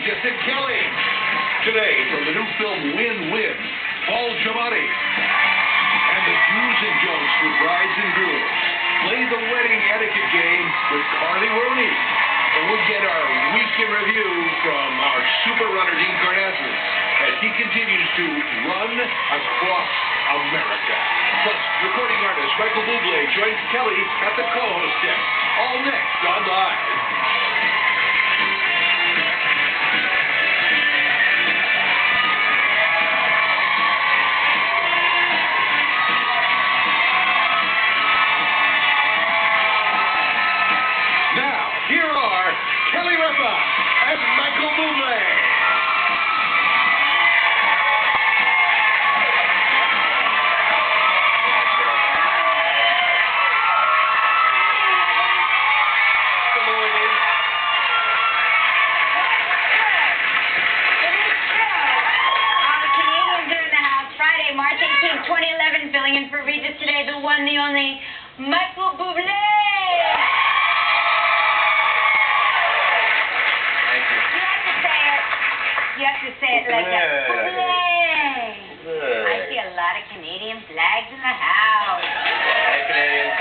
Regis and Kelly. Today, from the new film Win-Win, Paul Giamatti and the do's and don'ts for brides and grooms. Play the wedding etiquette game with Carly Rooney. And we'll get our week in review from our super runner, Dean Carnassus, as he continues to run across America. Plus, recording artist Michael Buble joins Kelly at the co-host desk. All next on Live. And Michael Buble. March 18th, 2011, filling in for Regis today, the one, the only, Michael Buble. Thank you. You have to say it like that. Buble. I see a lot of Canadian flags in the house. Hey, Canadians.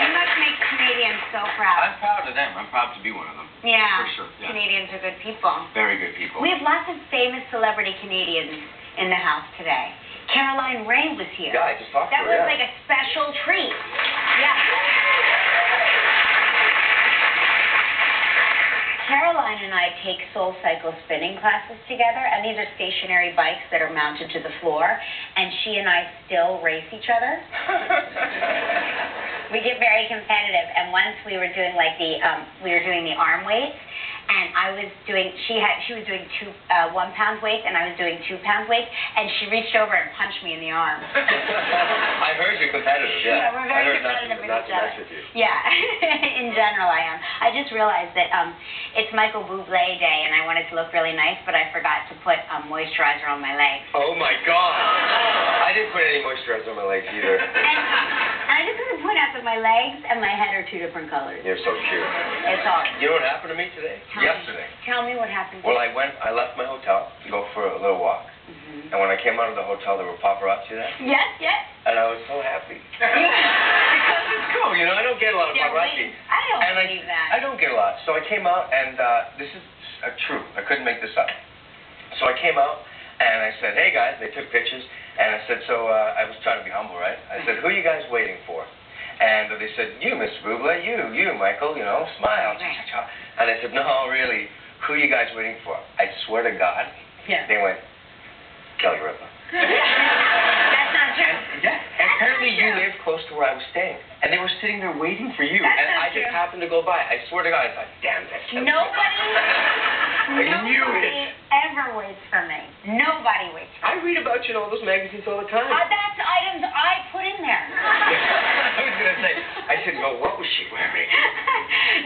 You must make Canadians so proud. I'm proud of them. I'm proud to be one of them. Yeah. For sure. Yeah. Canadians are good people. Very good people. We have lots of famous celebrity Canadians in the house today. Caroline Ray was here. Yeah, I just talked to her. That was like a special treat. Yeah. Caroline and I take Soul Cycle spinning classes together, and these are stationary bikes that are mounted to the floor, and she and I still race each other. We get very competitive, and once we were doing like the the arm weights, and I was doing, she was doing 1 pound weights, and I was doing 2 pound weights, and she reached over and punched me in the arm. I heard you're competitive, yeah. Yeah, we're very competitive with each other. With you. Yeah, in general I am. I just realized that it's Michael Buble Day, and I wanted to look really nice, but I forgot to put moisturizer on my legs. Oh my God! I didn't put any moisturizer on my legs either. And I just want to point out that my legs and my head are 2 different colors. You're so cute. It's all. You know what happened to me today? Yesterday. Tell me what happened. Well, I left my hotel to go for a little walk. Mm-hmm. And when I came out of the hotel, there were paparazzi there. Yes, yes. And I was so happy. Because it's cool, you know, I don't get a lot of paparazzi. I don't believe that. I don't get a lot. So I came out, and this is true. I couldn't make this up. So I came out, and I said, hey, guys. They took pictures. And I said, so I was trying to be humble, right? I said, who are you guys waiting for? And they said, you, Mr. Buble, you, Michael, you know, smile. And I said, no, really, who are you guys waiting for? I swear to God, they went, Kelly Ripa. That's not true. And apparently you live close to where I was staying. And they were sitting there waiting for you. That's and not I just true. happened to go by. I swear to God, I thought, damn, that's Kelly Ripa. Nobody ever waits for me. Nobody waits for me. I read about you in all those magazines all the time. That's items I put in there. I was going to say, I said, well, what was she wearing?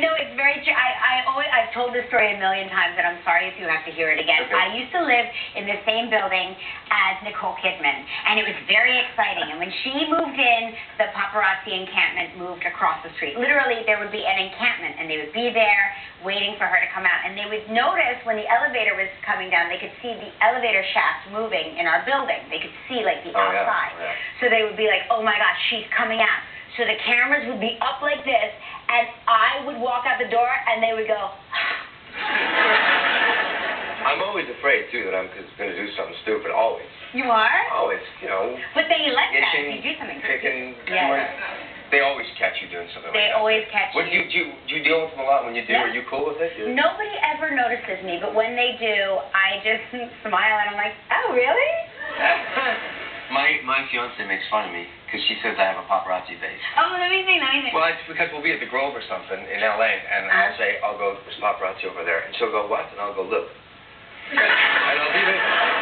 No, it's very true. I've told this story a million times, and I'm sorry if you have to hear it again. Okay. I used to live in the same building as Nicole Kidman, and it was very exciting. And when she moved in, the paparazzi encampment moved across the street. Literally, there would be an encampment, and they would be there waiting for her to come out. And they would notice when the elevator was coming down, they could see the elevator shaft moving in our building. They could see, like, the outside. Yeah. So they would be like, oh, my gosh, she's coming out. So the cameras would be up like this, and I would walk out the door, and they would go. I'm always afraid, too, that I'm going to do something stupid, always. You are? Always, you know. But then you like that. Itching, You do something. kicking. Yeah. They always catch you doing something like that. They always catch What, you. Do you deal with them a lot when you do? Yeah. Are you cool with it? Nobody ever notices me, but when they do, I just smile, and I'm like, oh, really? My fiance makes fun of me because she says I have a paparazzi face. Oh, let me think. Well, it's because we'll be at the Grove or something in L.A., and I'll say, I'll go, there's paparazzi over there. And she'll go, what? And I'll go, look. And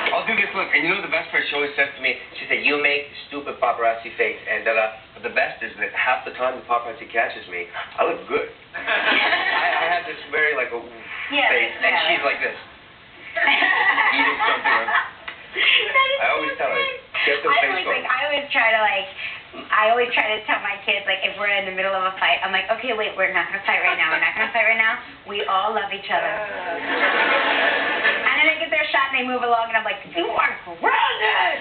I'll do this look. And you know the best part? She always says to me, she said, you make stupid paparazzi face, and But the best is that half the time the paparazzi catches me, I look good. I have this very, like, a face, and she's like this. Eating something. I always tell her, get the face going. I always try to tell my kids, like, if we're in the middle of a fight, I'm like, okay, wait, we're not going to fight right now. We all love each other. they move along, and I'm like, you are grounded!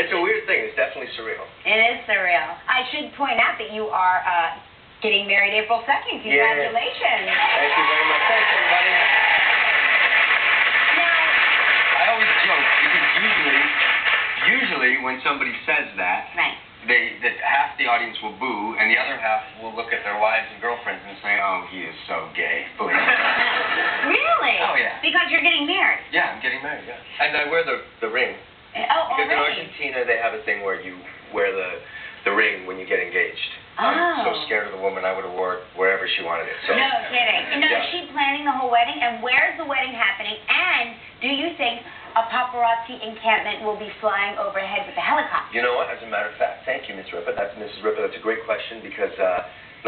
It's a weird thing. It's definitely surreal. It is surreal. I should point out that you are getting married April 2nd. Congratulations. Yes. Thank you very much. Thanks, everybody. Now, I always joke because usually when somebody says that, right. that half the audience will boo and the other half will look at their wives and girlfriends and say, "Oh, he is so gay." Boo. Really? Oh, yeah. Because you're getting married. Yeah, I'm getting married. Yeah. And I wear the ring. Oh, Because in already? Argentina they have a thing where you wear the ring when you get engaged. Oh. I'm so scared of the woman, I would have wore it wherever she wanted it. So. No kidding. Now, Yeah. is she planning the whole wedding? And where's the wedding happening? And do you think a paparazzi encampment will be flying overhead with a helicopter? You know what? As a matter of fact, thank you, Ms. Ripa. That's Mrs. Ripa. That's a great question because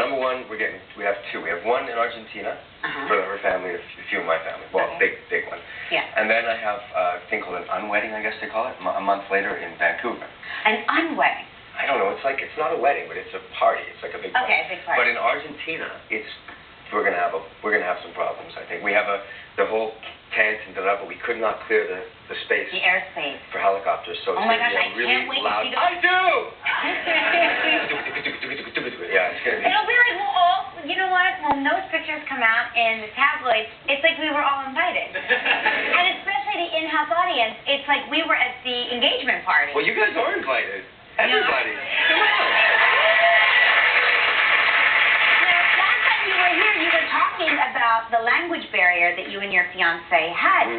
number one, we have two. We have one in Argentina for her family, a few of my family. Well, Okay. big one. Yeah. And then I have a thing called an unwedding, I guess they call it, a month later in Vancouver. An unwedding. I don't know. It's not a wedding, but it's a party. It's like a big party. Okay, a big party. But in Argentina, we're gonna have some problems. I think we have the whole tent and but we could not clear the space. The airspace. For helicopters, so Oh it's my gonna gosh, be a I really can't wait to loud. see the- I do. Yeah, it's gonna be. It'll be like you know what? When those pictures come out in the tabloids, it's like we were all invited. And especially the in-house audience, it's like we were at the engagement party. Well, you guys are invited. Everybody. Come on. Now, last time you were here, you were talking about the language barrier that you and your fiancé had.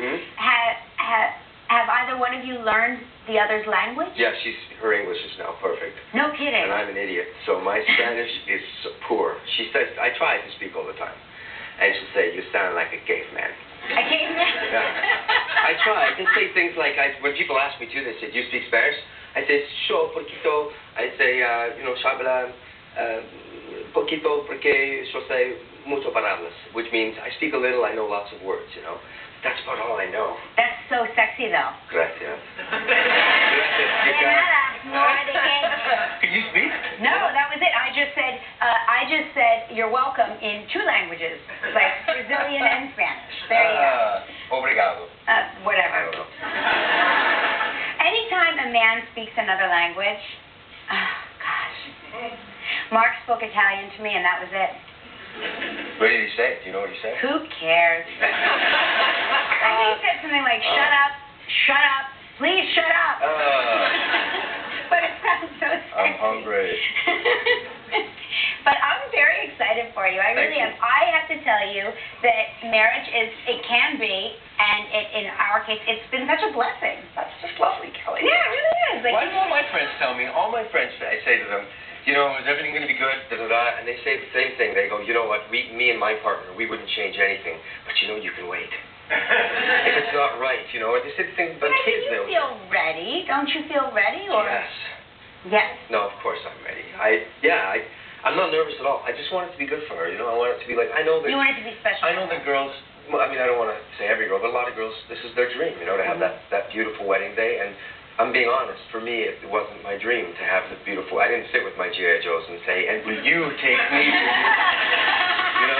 Have either one of you learned the other's language? Yeah, her English is now perfect. No kidding. And I'm an idiot, so my Spanish is poor. She says, I try to speak all the time. And she'll say, you sound like a caveman. A caveman? Yeah. I try. I can say things like, when people ask me too, they say, do you speak Spanish? I say, sure, poquito. I say, habla poquito porque yo sé mucho palabras, which means I speak a little, I know lots of words, you know. That's about all I know. That's so sexy, though. Gracias. De nada. No, de qué. Can you speak? No, that was it. I just said you're welcome in two languages, like Brazilian and Spanish. There you go. Obrigado. Whatever. I don't know. Anytime a man speaks another language, oh gosh. Mark spoke Italian to me, and that was it. What did he say? Do you know what he said? Who cares? I think he said something like, shut up, please shut up. But it sounds so sexy. I'm hungry. But I'm very excited for you. I really am. I have to tell you that marriage it can be, and in our case, it's been such a blessing. That's just lovely, Kelly. Yeah, it really is. Like, Why do all my friends tell me, I say to them, you know, is everything going to be good? Da-da-da. And they say the same thing. They go, you know what, me and my partner, we wouldn't change anything. But you know, you can wait. If it's not right, you know, or they say the thing about kids. Do you feel ready? Don't you feel ready? Or? Yes. Yes. No, of course I'm ready. I'm not nervous at all. I just want it to be good for her, you know. I want it to be like, I know that... You want it to be special. I know that girls, well, I mean, I don't want to say every girl, but a lot of girls, this is their dream, you know, to have that beautiful wedding day. And I'm being honest, for me, it wasn't my dream to have the beautiful... I didn't sit with my G.I. Joes and say, and will you take me to you know,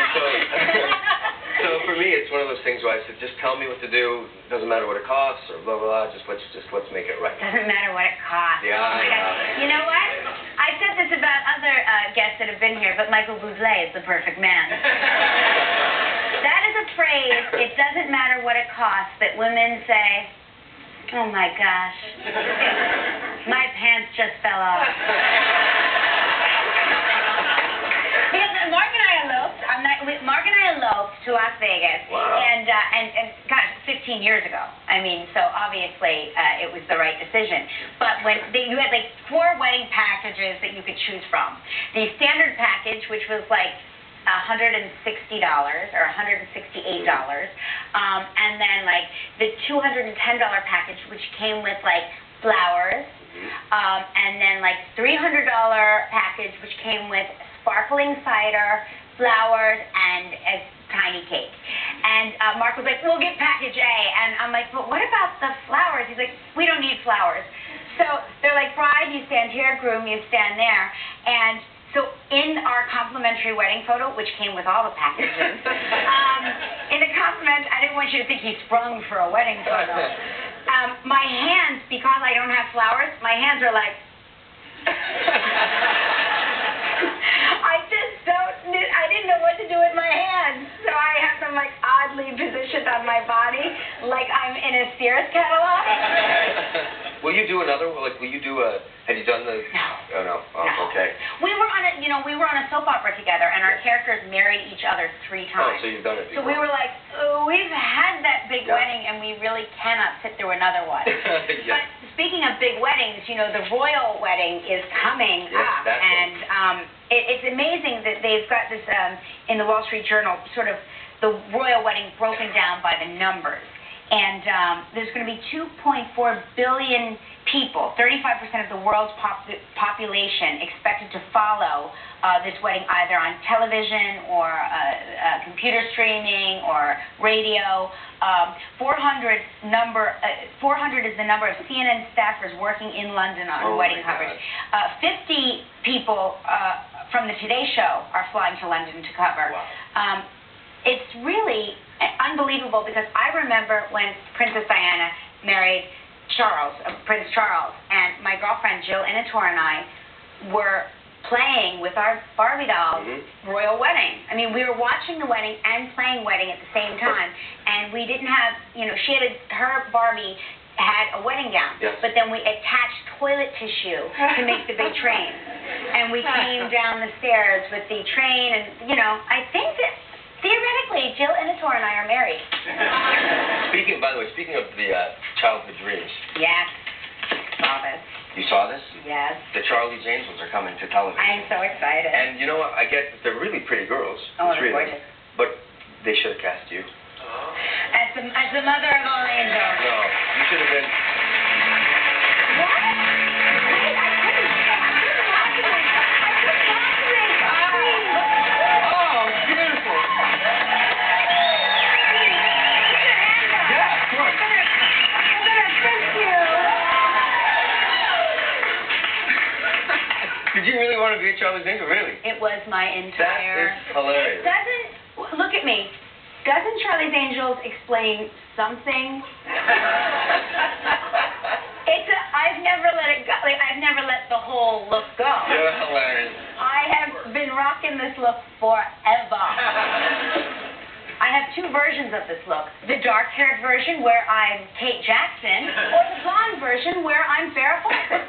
so for me, it's one of those things where I said, just tell me what to do. Doesn't matter what it costs or blah, blah, blah. Let's make it right. Doesn't matter what it costs. Yeah, I know. You know what? I said this about other guests that have been here, but Michael Buble is the perfect man. That is a phrase, it doesn't matter what it costs, that women say, oh my gosh, my pants just fell off. Because Mark and I eloped to Las Vegas. Wow. And gosh, 15 years ago. I mean, so obviously it was the right decision. But when you had like 4 wedding packages that you could choose from. The standard package, which was like $160 or $168, and then like the $210 package, which came with like flowers, and then like $300 package, which came with sparkling cider, flowers, and a tiny cake. And Mark was like, we'll get package A. And I'm like, but what about the flowers? He's like, we don't need flowers. So they're like, bride, you stand here, groom, you stand there. And So in our complimentary wedding photo, which came with all the packages, in the compliment, I didn't want you to think he sprung for a wedding photo. My hands, because I don't have flowers, my hands are like... I didn't know what to do with my hands, so I have them like oddly positioned on my body, like I'm in a Sears catalog. Will you do another? Like, will you do a? Have you done the? No. Oh no. Oh, No. okay. We were on a soap opera together, and our characters married each other 3 times. Oh, so you've done it before. So we were like, oh, we've had that big Yeah. wedding, and we really cannot sit through another one. Yeah. But speaking of big weddings, the royal wedding is coming up, that's and it's amazing that they've got this in the Wall Street Journal, sort of the royal wedding broken down by the numbers. And there's going to be 2.4 billion people, 35% of the world's population, expected to follow this wedding either on television or computer streaming or radio. 400 is the number of CNN staffers working in London on wedding coverage. 50 people from the Today Show are flying to London to cover. Wow. It's really unbelievable because I remember when Princess Diana married Prince Charles, and my girlfriend Jill Inator and I were playing with our Barbie dolls royal wedding. I mean, we were watching the wedding and playing wedding at the same time, and we didn't have, her Barbie had a wedding gown, but then we attached toilet tissue to make the big train, and we came down the stairs with the train, and I think that theoretically Jill Inator and I are married. By the way, speaking of the childhood dreams. Yes, saw this. You saw this? Yes. The Charlie's Angels are coming to television. I'm so excited. And you know what? I get that they're really pretty girls. Oh, the three they're of them. gorgeous. But they should have cast you. As the mother of all angels. No, you should have been. What? Wait, I couldn't possibly. Oh, beautiful. Yeah, of course. Did you really want to be a Charlie's Angel? Really? It was my entire... That is hilarious. Look at me. Doesn't Charlie's Angels explain something? I've never let it go. I've never let the whole look go. You're hilarious. I have been rocking this look forever. I have 2 versions of this look. The dark-haired version where I'm Kate Jackson, or the blonde version where I'm Farrah Fawcett.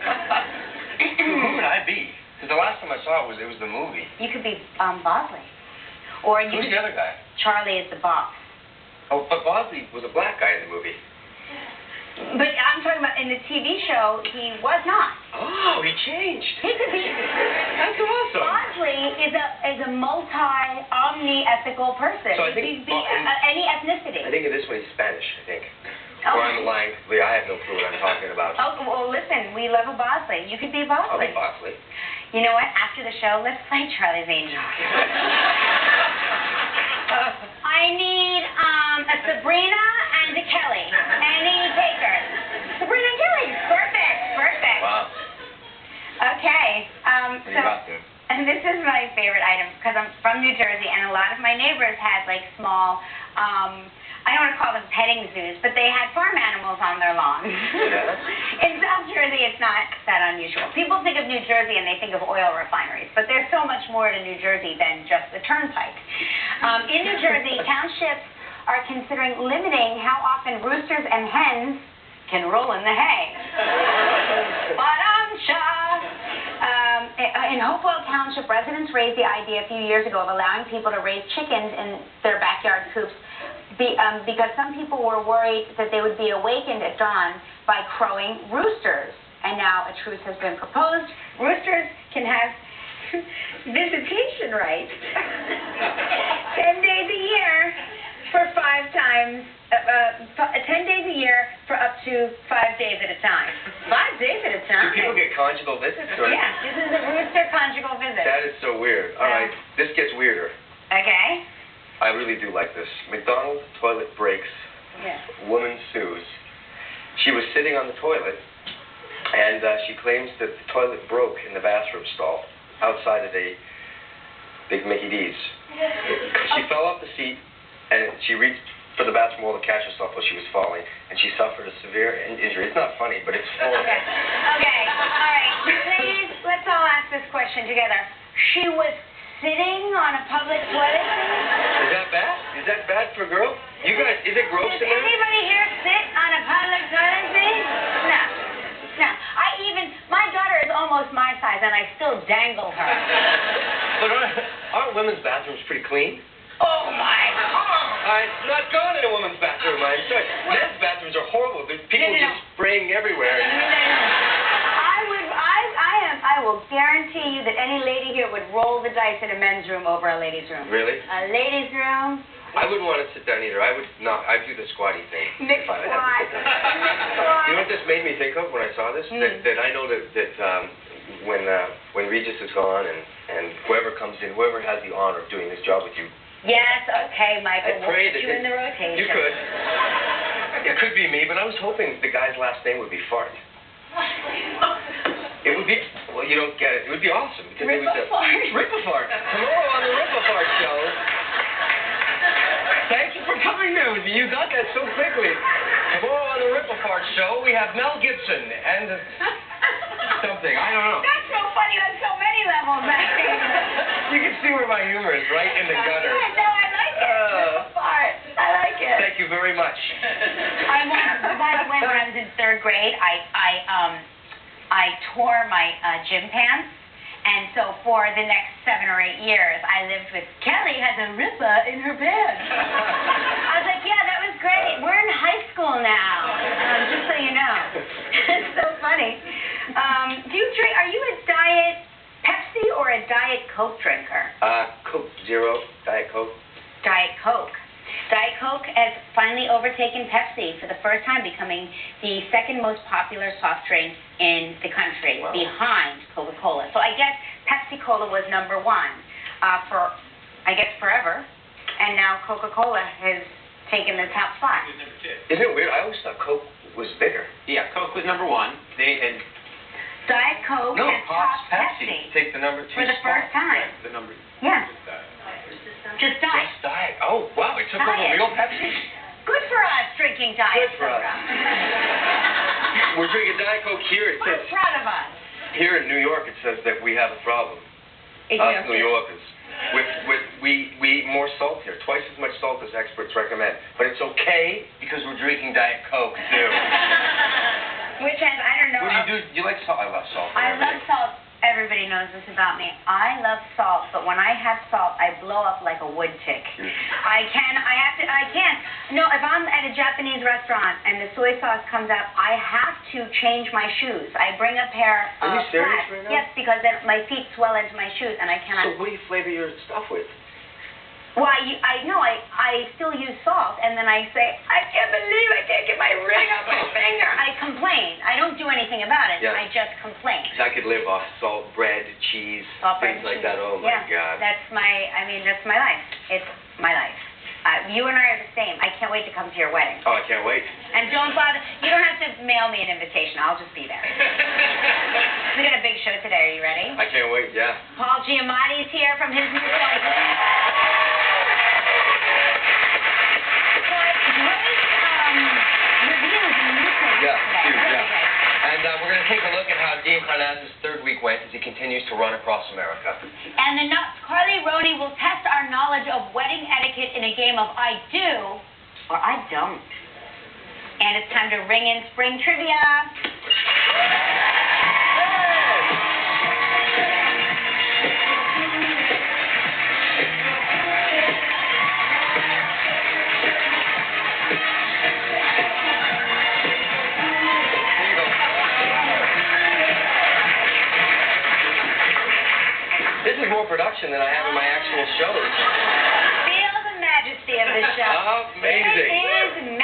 Who would I be? Because the last time I saw it was the movie. You could be Bosley. Or Who's the other guy? Charlie is the boss. Oh, but Bosley was a black guy in the movie. But I'm talking about in the TV show, he was not. Oh, he changed. He could be. That's awesome. Bosley is a omni-ethical person. So I think he could be any ethnicity. I think in this one he's Spanish, I think. Oh. Or I'm lying. I have no clue what I'm talking about. Oh, well, listen, we love a Bosley. You could be Bosley. I'll be Bosley. You know what? After the show, let's play Charlie's Angels. I need a Sabrina and a Kelly. Any takers? Sabrina and Kelly. Perfect. Wow. Okay. What do you got there? And this is my favorite item because I'm from New Jersey, and a lot of my neighbors had like small, I don't want to call them petting zoos, but they had farm animals on their lawns. Yeah. In South Jersey, it's not that unusual. People think of New Jersey and they think of oil refineries, but there's so much more to New Jersey than just the turnpike. In New Jersey, townships are considering limiting how often roosters and hens can roll in the hay. In Hopewell Township, residents raised the idea a few years ago of allowing people to raise chickens in their backyard coops because some people were worried that they would be awakened at dawn by crowing roosters. And now a truce has been proposed. Roosters can have visitation rights 10 days a year for 5 times, 10 days a year for up to 5 days at a time. 5 days at a time? Do people get conjugal visits? Or? Yeah, this is a rooster conjugal visit. That is so weird. All right, this gets weirder. Okay. I really do like this. McDonald's toilet breaks. Yeah. Woman sues. She was sitting on the toilet, and she claims that the toilet broke in the bathroom stall. outside of a big Mickey D's. She fell off the seat, and she reached for the bathroom wall to catch herself while she was falling, and she suffered a severe injury. It's not funny, but it's horrible. Okay, all right. Ladies, let's all ask this question together. She was sitting on a public toilet seat? Is that bad? Is that bad for a girl? You guys, is it gross in Does there? anybody here sit on a public toilet seat? No. No. My daughter is almost my size, and I still dangle her. But aren't women's bathrooms pretty clean? Oh, my God. I'm not going in a woman's bathroom. I'm sorry. Men's bathrooms are horrible. There's people just spraying everywhere. I will guarantee you that any lady here would roll the dice in a men's room over a ladies' room. Really? A ladies' room. I wouldn't want to sit down either. I would not. I'd do the squatty thing. Mixed if I had to squat. sit down. You know what this made me think of when I saw this? That I know that when Regis is gone and whoever comes in, whoever has the honor of doing this job with you. Yes, okay, Michael. I pray we'll put you in the rotation. You could. It could be me, but I was hoping the guy's last name would be Fart. It would be, well, you don't get it. It would be awesome. Because it was Rip-a-Fart. Tomorrow on the Rip-a-Fart show. Thank you for coming there with me. You got that so quickly. Tomorrow on the Rip-a-Fart show, we have Mel Gibson and something. I don't know. That's so funny on so many levels, actually. You can see where my humor is, right in the gutter. Yeah, no, I like it. Rip-a-Fart. I like it. Thank you very much. By the way, when I was in 3rd grade, I tore my gym pants, and so for the next 7 or 8 years, I lived with Kelly has a ripper in her pants. I was like, yeah, that was great. We're in high school now, just so you know. It's so funny. Do you drink? Are you a Diet Pepsi or a Diet Coke drinker? Coke Zero, Diet Coke. Diet Coke. Diet Coke has finally overtaken Pepsi for the first time, becoming the 2nd most popular soft drink in the country, behind Coca-Cola. So I guess Pepsi-Cola was #1 for, I guess, forever, and now Coca-Cola has taken the top spot. It was #2. Isn't it weird? I always thought Coke was bigger. Yeah, Coke was #1. They had Diet Coke has topped Pepsi take the #2 for the first time. the number. Yeah. Just Just Diet. Just Diet. Oh, wow. It took over Diet. real Pepsi? Good for us drinking Diet Good for us. soda. We're drinking Diet Coke here. It We're says, proud of us. here in New York, it says that we have a problem. Us New Yorkers. We eat more salt here, twice as much salt as experts recommend. But it's okay because we're drinking Diet Coke, too. Which has, I don't know. What do you do? Do you like salt? I love salt. I love salt. Everybody knows this about me. I love salt, but when I have salt, I blow up like a wood tick. I can't. No, if I'm at a Japanese restaurant and the soy sauce comes out, I have to change my shoes. I bring a pair of Are you serious flats. right now? Yes, because then my feet swell into my shoes and I cannot. So what do you flavor your stuff with? Well, I still use salt, and then I say, I can't believe I can't get my ring off my finger. I complain. I don't do anything about it. Yeah. I just complain. I could live off salt, bread, cheese, Salt, bread, things like cheese. that. Oh, my God. That's my life. It's my life. You and I are the same. I can't wait to come to your wedding. Oh, I can't wait. And don't bother. You don't have to mail me an invitation. I'll just be there. We got a big show today. Are you ready? I can't wait, yeah. Paul Giamatti's here from his new film. And we're going to take a look at how Dean Karnazes' 3rd week went as he continues to run across America. And the nuts, Carly Roney will test our knowledge of wedding etiquette in a game of I do or I don't. And it's time to ring in spring trivia. This is more production than I have in my actual shows. Feel the majesty of this show. Amazing. This is